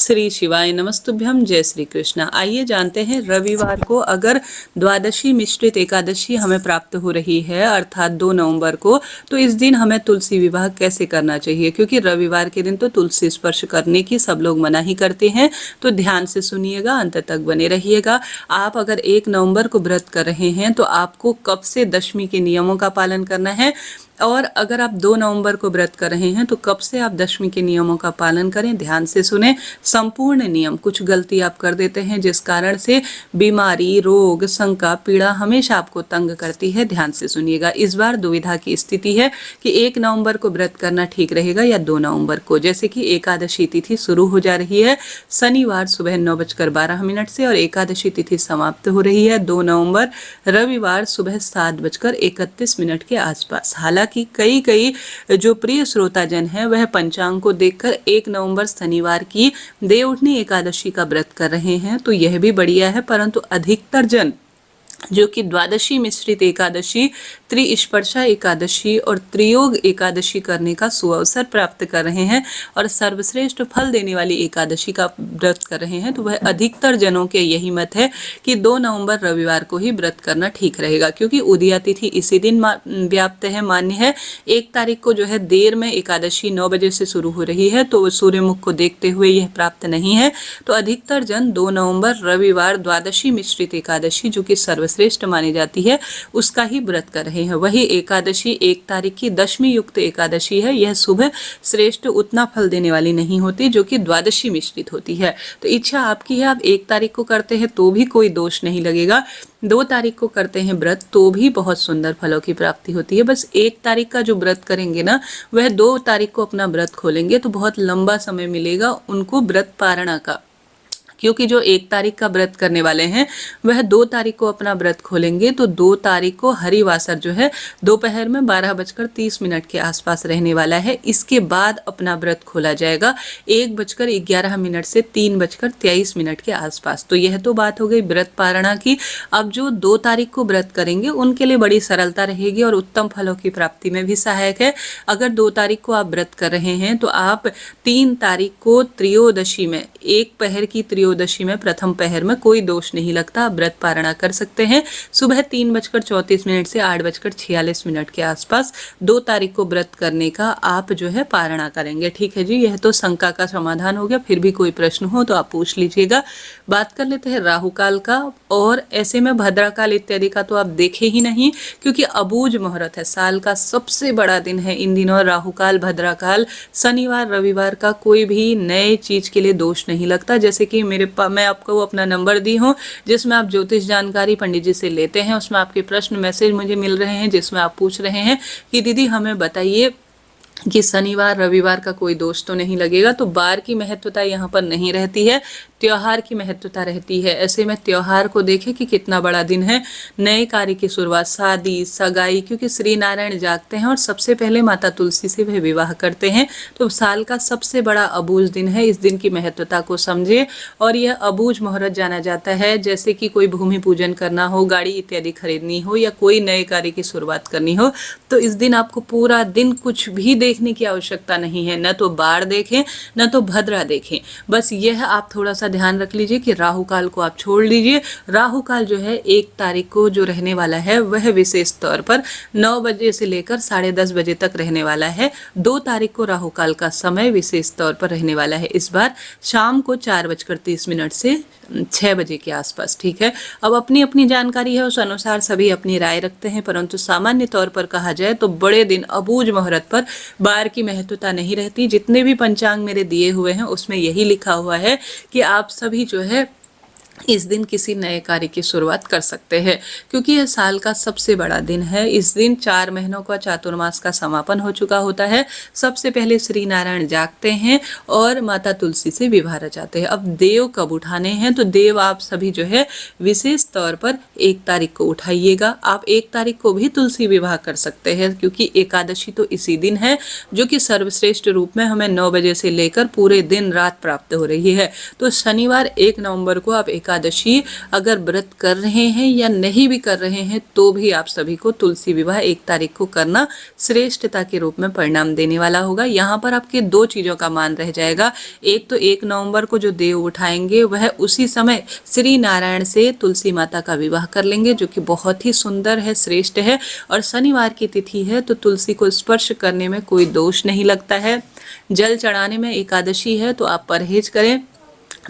श्री शिवाय नमस्तुभ्यम। जय श्री कृष्ण। आइए जानते हैं रविवार को अगर द्वादशी मिश्रित एकादशी हमें प्राप्त हो रही है अर्थात 2 नवंबर को, तो इस दिन हमें तुलसी विवाह कैसे करना चाहिए, क्योंकि रविवार के दिन तो तुलसी स्पर्श करने की सब लोग मना ही करते हैं। तो ध्यान से सुनिएगा, अंत तक बने रहिएगा। आप अगर 1 नवंबर को व्रत कर रहे हैं तो आपको कब से दशमी के नियमों का पालन करना है, और अगर आप 2 नवंबर को व्रत कर रहे हैं तो कब से आप दशमी के नियमों का पालन करें। ध्यान से सुने संपूर्ण नियम। कुछ गलती आप कर देते हैं जिस कारण से बीमारी, रोग, शंका, पीड़ा हमेशा आपको तंग करती है। ध्यान से सुनिएगा। इस बार दुविधा की स्थिति है कि 1 नवंबर को व्रत करना ठीक रहेगा या 2 नवंबर को। जैसे कि एकादशी तिथि शुरू हो जा रही है शनिवार सुबह 9:12 से और एकादशी तिथि समाप्त हो रही है 2 नवंबर रविवार सुबह 7:31 के आसपास। हालांकि कई जो प्रिय श्रोताजन हैं वह पंचांग को देखकर 1 नवंबर शनिवार की देवउठनी एकादशी का व्रत कर रहे हैं, तो यह भी बढ़िया है। परंतु अधिकतर जन जो कि द्वादशी मिश्रित एकादशी, त्रिस्पर्शा एकादशी और त्रियोग एकादशी करने का सुअवसर प्राप्त कर रहे हैं और सर्वश्रेष्ठ फल देने वाली एकादशी का व्रत कर रहे हैं, तो वह अधिकतर जनों के यही मत है कि 2 नवंबर रविवार को ही व्रत करना ठीक रहेगा, क्योंकि उदया तिथि इसी दिन व्याप्त है, मान्य है। 1 तारीख को जो है देर में एकादशी 9 बजे से शुरू हो रही है, तो सूर्यमुख को देखते हुए यह प्राप्त नहीं है। तो अधिकतर जन 2 नवंबर रविवार द्वादशी मिश्रित एकादशी जो कि श्रेष्ठ मानी जाती है उसका ही व्रत कर रहे हैं। वही एकादशी 1 तारीख की दशमी युक्त एकादशी है, यह सुबह श्रेष्ठ उतना फल देने वाली नहीं होती जो कि द्वादशी मिश्रित होती है। तो इच्छा आपकी है, आप 1 तारीख को करते हैं तो भी कोई दोष नहीं लगेगा, 2 तारीख को करते हैं व्रत तो भी बहुत सुंदर फलों की प्राप्ति होती है। बस 1 तारीख का जो व्रत करेंगे ना, वह 2 तारीख को अपना व्रत खोलेंगे तो बहुत लंबा समय मिलेगा उनको व्रत पारणा का, क्योंकि जो 1 तारीख का व्रत करने वाले हैं वह 2 तारीख को अपना व्रत खोलेंगे, तो 2 तारीख को हरिवासर जो है दोपहर में 12:30 के आसपास रहने वाला है। इसके बाद अपना व्रत खोला जाएगा 1:11 से 3:23 के आसपास। तो यह तो बात हो गई व्रत पारणा की। अब जो 2 तारीख को व्रत करेंगे उनके लिए बड़ी सरलता रहेगी और उत्तम फलों की प्राप्ति में भी सहायक है। अगर 2 तारीख को आप व्रत कर रहे हैं तो आप 3 तारीख को त्रयोदशी में, 1 पहर की त्रयोदशी में प्रथम पहर में कोई दोष नहीं लगता, आप व्रत पारणा कर सकते हैं सुबह 3:34 से 8:46 के आसपास 2 तारीख को व्रत करने का आप जो है पारणा करेंगे। ठीक है जी, यह तो शंका का समाधान हो गया। फिर भी कोई प्रश्न हो तो आप पूछ लीजिएगा। बात कर लेते हैं राहु काल का, और ऐसे में भद्रा काल इत्यादि का तो आप देखे ही नहीं, क्योंकि अबूझ मुहूर्त है, साल का सबसे बड़ा दिन है इन दिनों। राहु काल, भद्रा काल, शनिवार रविवार का कोई भी नए चीज के लिए दोष नहीं लगता। जैसे कि मैं आपको अपना नंबर दी हूँ जिसमें आप ज्योतिष जानकारी पंडित जी से लेते हैं, उसमें आपके प्रश्न मैसेज मुझे मिल रहे हैं जिसमें आप पूछ रहे हैं कि दीदी हमें बताइए कि शनिवार रविवार का कोई दोष तो नहीं लगेगा। तो बार की महत्वता यहाँ पर नहीं रहती है, त्योहार की महत्वता रहती है। ऐसे में त्योहार को देखें कि कितना बड़ा दिन है, नए कार्य की शुरुआत, शादी, सगाई, क्योंकि श्री नारायण जागते हैं और सबसे पहले माता तुलसी से वह विवाह करते हैं। तो साल का सबसे बड़ा अबूझ दिन है, इस दिन की महत्वता को समझे। और यह अबूझ मुहूर्त जाना जाता है, जैसे कि कोई भूमि पूजन करना हो, गाड़ी इत्यादि खरीदनी हो या कोई नए कार्य की शुरुआत करनी हो, तो इस दिन आपको पूरा दिन कुछ भी देखने की आवश्यकता नहीं है, न तो बाढ़ देखें न तो भद्रा देखें। बस यह आप थोड़ा सा ध्यान रख लीजिए कि राहु काल को आप छोड़ लीजिए। राहु काल जो है 1 तारीख को जो रहने वाला है वह विशेष तौर पर 9 बजे से लेकर 10:30 बजे तक रहने वाला है। 2 तारीख को राहु काल का समय विशेष तौर पर रहने वाला है इस बार शाम को 4:30 से 6 बजे के आसपास। ठीक है, अब अपनी अपनी जानकारी है, उस अनुसार सभी अपनी राय रखते हैं, परंतु सामान्य तौर पर कहा जाए तो बड़े दिन अबूझ मुहूर्त पर बार की महत्वता नहीं रहती। जितने भी पंचांग मेरे दिए हुए हैं उसमें यही लिखा हुआ है कि आप सभी जो है इस दिन किसी नए कार्य की शुरुआत कर सकते हैं, क्योंकि यह साल का सबसे बड़ा दिन है। इस दिन 4 महीनों का चातुर्मास का समापन हो चुका होता है। सबसे पहले श्री नारायण जागते हैं और माता तुलसी से विवाह रचाते हैं। अब देव कब उठाने हैं, तो देव आप सभी जो है विशेष तौर पर 1 तारीख को उठाइएगा। आप 1 तारीख को भी तुलसी विवाह कर सकते हैं, क्योंकि एकादशी तो इसी दिन है जो कि सर्वश्रेष्ठ रूप में हमें 9 बजे से लेकर पूरे दिन रात प्राप्त हो रही है। तो शनिवार 1 नवंबर को आप एकादशी अगर व्रत कर रहे हैं या नहीं भी कर रहे हैं तो भी आप सभी को तुलसी विवाह 1 तारीख को करना श्रेष्ठता के रूप में परिणाम देने वाला होगा। यहाँ पर आपके 2 चीज़ों का मान रह जाएगा। एक तो 1 नवंबर को जो देव उठाएंगे वह उसी समय श्री नारायण से तुलसी माता का विवाह कर लेंगे, जो कि बहुत ही सुंदर है, श्रेष्ठ है। और शनिवार की तिथि है तो तुलसी को स्पर्श करने में कोई दोष नहीं लगता है। जल चढ़ाने में एकादशी है तो आप परहेज करें।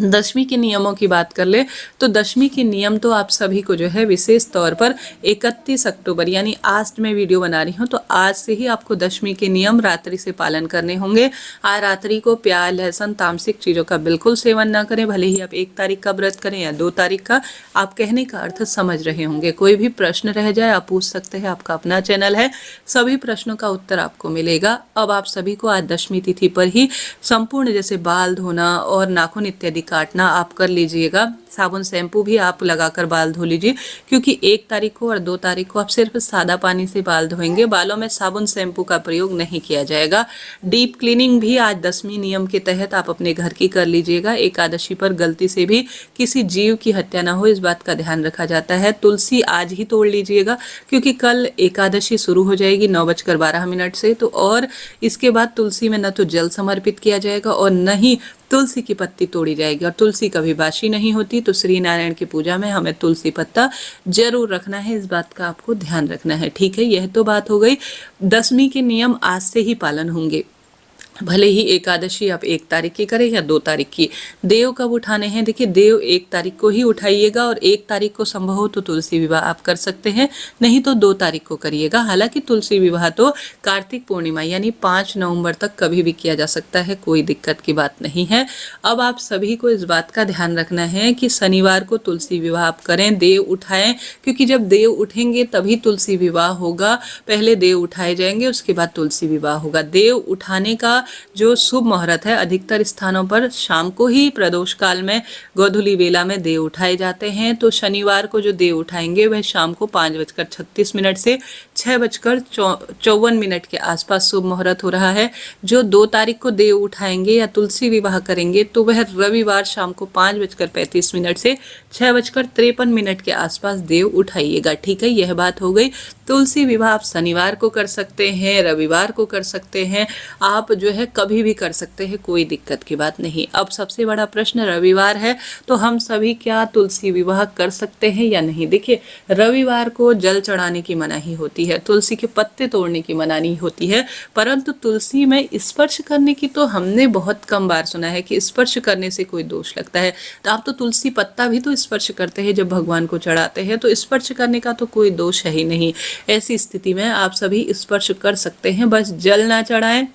दशमी के नियमों की बात कर ले तो दशमी के नियम तो आप सभी को जो है विशेष तौर पर 31 अक्टूबर यानी आज मैं वीडियो बना रही हूँ तो आज से ही आपको दशमी के नियम रात्रि से पालन करने होंगे। आज रात्रि को प्याज लहसुन तामसिक चीज़ों का बिल्कुल सेवन ना करें, भले ही आप 1 तारीख का व्रत करें या 2 तारीख का। आप कहने का अर्थ समझ रहे होंगे। कोई भी प्रश्न रह जाए आप पूछ सकते हैं, आपका अपना चैनल है, सभी प्रश्नों का उत्तर आपको मिलेगा। अब आप सभी को आज दशमी तिथि पर ही संपूर्ण जैसे बाल धोना और नाखून इत्यादि काटना आप कर लीजिएगा। साबुन शैम्पू भी आप लगाकर बाल धो लीजिए, क्योंकि 1 तारीख को और 2 तारीख को आप सिर्फ सादा पानी से बाल धोएंगे, बालों में साबुन शैम्पू का प्रयोग नहीं किया जाएगा। डीप क्लीनिंग भी आज दशमी नियम के तहत आप अपने घर की कर लीजिएगा। एकादशी पर गलती से भी किसी जीव की हत्या ना हो, इस बात का ध्यान रखा जाता है। तुलसी आज ही तोड़ लीजिएगा, क्योंकि कल एकादशी शुरू हो जाएगी 9:12 से। तो और इसके बाद तुलसी में न तो जल समर्पित किया जाएगा और न ही तुलसी की पत्ती तोड़ी जाएगी। और तुलसी कभी बासी नहीं होती, तो श्री नारायण की पूजा में हमें तुलसी पत्ता जरूर रखना है, इस बात का आपको ध्यान रखना है। ठीक है, यह तो बात हो गई। दशमी के नियम आज से ही पालन होंगे, भले ही एकादशी आप 1 तारीख की करें या 2 तारीख की। देव कब उठाने हैं? देखिए, देव 1 तारीख को ही उठाइएगा और 1 तारीख को संभव हो तो तुलसी विवाह आप कर सकते हैं, नहीं तो 2 तारीख को करिएगा। हालांकि तुलसी विवाह तो कार्तिक पूर्णिमा यानी 5 नवंबर तक कभी भी किया जा सकता है, कोई दिक्कत की बात नहीं है। अब आप सभी को इस बात का ध्यान रखना है कि शनिवार को तुलसी विवाह आप करें, देव उठाएं, क्योंकि जब देव उठेंगे तभी तुलसी विवाह होगा। पहले देव उठाए जाएंगे, उसके बाद तुलसी विवाह होगा। देव उठाने का जो शुभ मुहूर्त है अधिकतर स्थानों पर शाम को ही प्रदोष काल में गोधूली वेला में देव उठाए जाते हैं। तो शनिवार को जो देव उठाएंगे वह शाम को 5:36 से 6:54 के आसपास शुभ मुहूर्त हो रहा है। जो 2 तारीख को देव उठाएंगे या तुलसी विवाह करेंगे तो वह रविवार शाम को 5:35 से 6:53 के आसपास देव उठाइएगा। ठीक है, यह बात हो गई। तुलसी विवाह आप शनिवार को कर सकते हैं, रविवार को कर सकते हैं, आप जो है कभी भी कर सकते हैं, कोई दिक्कत की बात नहीं। अब सबसे बड़ा प्रश्न, रविवार है तो हम सभी क्या तुलसी विवाह कर सकते हैं या नहीं? देखिए, रविवार को जल चढ़ाने की मनाही होती है, तुलसी के पत्ते तोड़ने की मनाही होती है, परंतु तुलसी में स्पर्श करने की तो हमने बहुत कम बार सुना है कि स्पर्श करने से कोई दोष लगता है। तो आप तो तुलसी पत्ता भी तो स्पर्श करते हैं जब भगवान को चढ़ाते हैं, तो स्पर्श करने का तो कोई दोष है ही नहीं। ऐसी स्थिति में आप सभी स्पर्श कर सकते हैं, बस जल ना चढ़ाएं,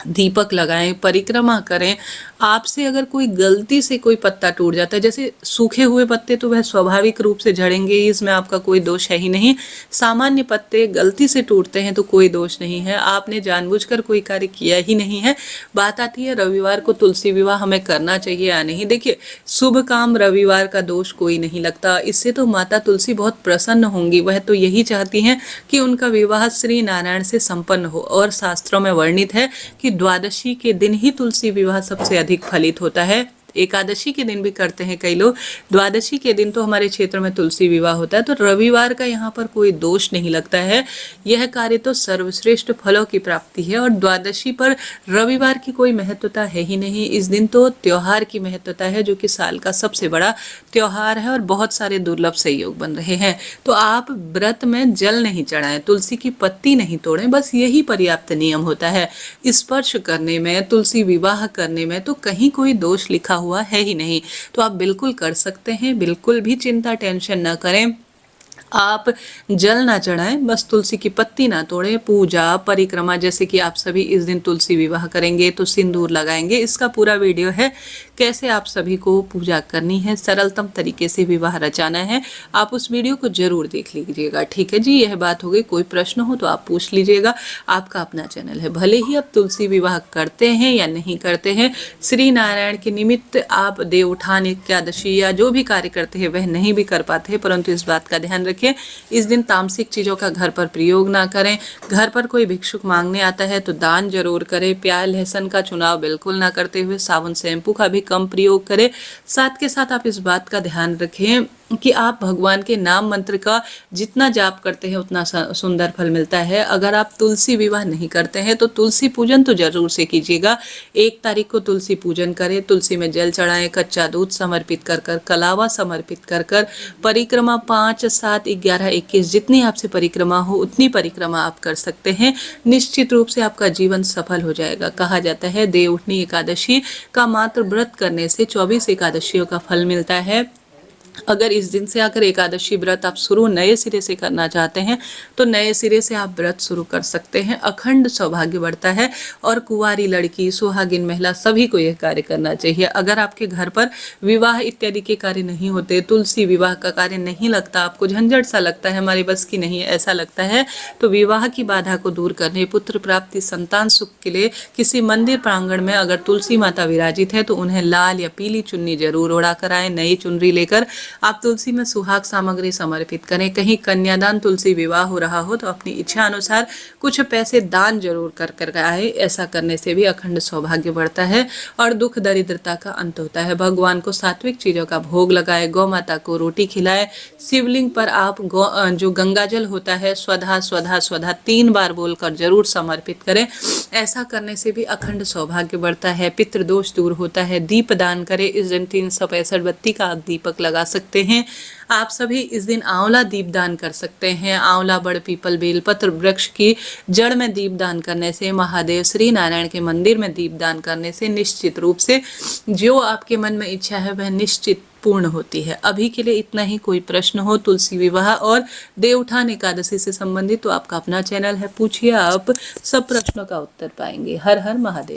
दीपक लगाएं, परिक्रमा करें। आपसे अगर कोई गलती से कोई पत्ता टूट जाता है, जैसे सूखे हुए पत्ते तो वह स्वाभाविक रूप से झड़ेंगे, इसमें आपका कोई दोष है ही नहीं। सामान्य पत्ते गलती से टूटते हैं तो कोई दोष नहीं है, आपने जानबूझकर कोई कार्य किया ही नहीं है। बात आती है रविवार को तुलसी विवाह हमें करना चाहिए या नहीं। देखिए, शुभ काम रविवार का दोष कोई नहीं लगता, इससे तो माता तुलसी बहुत प्रसन्न होंगी। वह तो यही चाहती हैं कि उनका विवाह श्री नारायण से संपन्न हो, और शास्त्रों में वर्णित है कि द्वादशी के दिन ही तुलसी विवाह सबसे अधिक फलित होता है। एकादशी के दिन भी करते हैं कई लोग, द्वादशी के दिन तो हमारे क्षेत्र में तुलसी विवाह होता है। तो रविवार का यहाँ पर कोई दोष नहीं लगता है, यह कार्य तो सर्वश्रेष्ठ फलों की प्राप्ति है। और द्वादशी पर रविवार की कोई महत्वता है ही नहीं, इस दिन तो त्योहार की महत्वता है, जो कि साल का सबसे बड़ा त्योहार है और बहुत सारे दुर्लभ संयोग बन रहे हैं। तो आप व्रत में जल नहीं चढ़ाएं, तुलसी की पत्ती नहीं तोड़ें, बस यही पर्याप्त नियम होता है। स्पर्श करने में, तुलसी विवाह करने में तो कहीं कोई दोष लिखा हुआ है ही नहीं। तो आप बिल्कुल कर सकते हैं, बिल्कुल भी चिंता टेंशन ना करें। आप जल ना चढ़ाएं, बस तुलसी की पत्ती ना तोड़ें। पूजा परिक्रमा, जैसे कि आप सभी इस दिन तुलसी विवाह करेंगे तो सिंदूर लगाएंगे, इसका पूरा वीडियो है कैसे आप सभी को पूजा करनी है, सरलतम तरीके से विवाह रचाना है, आप उस वीडियो को जरूर देख लीजिएगा। ठीक है जी, यह बात हो गई। कोई प्रश्न हो तो आप पूछ लीजिएगा, आपका अपना चैनल है। भले ही आप तुलसी विवाह करते हैं या नहीं करते हैं, श्री नारायण के निमित्त आप देव उठान एकादशी या जो भी कार्य करते हैं वह नहीं भी कर पाते हैं, परंतु इस बात का ध्यान रखिए रखें। इस दिन तामसिक चीज़ों का घर पर प्रयोग ना करें। घर पर कोई भिक्षुक मांगने आता है तो दान जरूर करें। प्याज लहसुन का चुनाव बिल्कुल ना करते हुए साबुन शैम्पू का भी कम प्रयोग करें। साथ के साथ आप इस बात का ध्यान रखें कि आप भगवान के नाम मंत्र का जितना जाप करते हैं उतना सुंदर फल मिलता है। अगर आप तुलसी विवाह नहीं करते हैं तो तुलसी पूजन तो जरूर से कीजिएगा। 1 तारीख को तुलसी पूजन करें, तुलसी में जल चढ़ाएं, कच्चा दूध समर्पित कर कर, कलावा समर्पित कर कर, परिक्रमा 5, 7, 11, 21 जितनी आपसे परिक्रमा हो उतनी परिक्रमा आप कर सकते हैं। निश्चित रूप से आपका जीवन सफल हो जाएगा। कहा जाता है देवउठनी एकादशी का मात्र व्रत करने से 24 एकादशियों का फल मिलता है। अगर इस दिन से आकर एकादशी व्रत आप शुरू नए सिरे से करना चाहते हैं तो नए सिरे से आप व्रत शुरू कर सकते हैं। अखंड सौभाग्य बढ़ता है और कुंवारी लड़की, सुहागिन महिला सभी को यह कार्य करना चाहिए। अगर आपके घर पर विवाह इत्यादि के कार्य नहीं होते, तुलसी विवाह का कार्य नहीं लगता, आपको झंझट सा लगता है, हमारी बस की नहीं है ऐसा लगता है, तो विवाह की बाधा को दूर करने, पुत्र प्राप्ति, संतान सुख के लिए किसी मंदिर प्रांगण में अगर तुलसी माता विराजित है तो उन्हें लाल या पीली चुन्नी जरूर ओढ़ा कर आए। नई चुनरी लेकर आप तुलसी में सुहाग सामग्री समर्पित करें। कहीं कन्यादान तुलसी विवाह हो रहा हो तो अपनी इच्छा अनुसार कुछ पैसे दान जरूर कर आए। ऐसा करने से भी अखंड सौभाग्य बढ़ता है और दुख दरिद्रता का अंत होता है। भगवान को सात्विक चीजों का भोग लगाए, गौ माता को रोटी खिलाए। शिवलिंग पर आप जो गंगाजल होता है स्वधा स्वधा स्वधा 3 बार बोलकर जरूर समर्पित करें। ऐसा करने से भी अखंड सौभाग्य बढ़ता है, पितृदोष दूर होता है। दीप दान करें। इस दिन 365 बत्ती का आप दीपक लगा सकते हैं। आप सभी इस दिन आंवला दीप दान कर सकते हैं। आंवला, बड़, पीपल, बेलपत्र वृक्ष की जड़ में दीप दान करने से, महादेव श्री नारायण के मंदिर में दीप दान करने से निश्चित रूप से जो आपके मन में इच्छा है वह निश्चित पूर्ण होती है। अभी के लिए इतना ही। कोई प्रश्न हो तुलसी विवाह और देवउठान एकादशी से संबंधित तो आपका अपना चैनल है, पूछिए, आप सब प्रश्नों का उत्तर पाएंगे। हर हर महादेव।